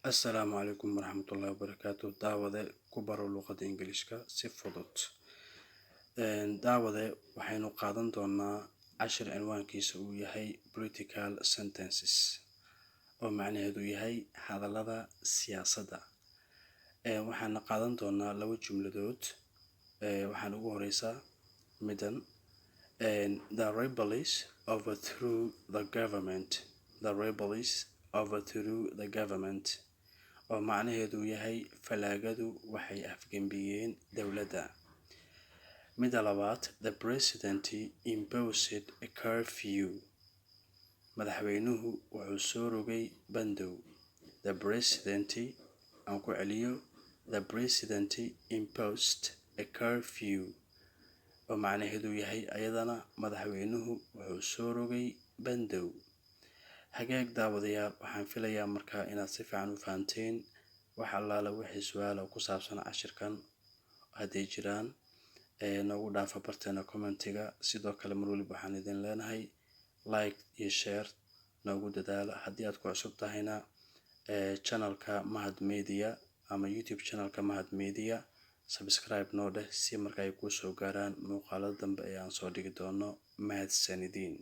السلام عليكم ورحمة الله وبركاته. دعوة كبر اللغة الإنجليزية سفودت. دعوة وحين قادن دونا 10 عنوان كيسو يهي political sentences ومعنى هدو يهي هذا لذا سياسة. وحين قادن دونا لو جملة دوت وحين هريسا مدن the rebels overthrew the government. The rebels overthrew the government. oo macnaheedu yahay falaagadu waxay afgembiyeen dowladda. Mida labaad, the president imposed a curfew. Madaxweynuhu wuxuu soo rogay bandow. The president aan ku celiyo, the president imposed a curfew oo macnaheedu yahay ayadana madaxweynuhu wuxuu soo rogay bandow. hagaag daawadayaal, waxaan filayaa markaa inaad si fiican u fahanteen wax allaala wixii su'aalo ku saabsan cashirkan hadday jiraan noogu dhaafa barteena commentiga. sidoo kale mar waliba waxaan idin leenahay like iyo share noogu dadaala. haddii aad ku cusub tahayna channelka Mahad Media ama YouTube channelka Mahad Media subscribe noo dheh si markaa ay kuu soo gaaraan muuqaalada dambe ee aan soo dhigi doono. mahadsanidin.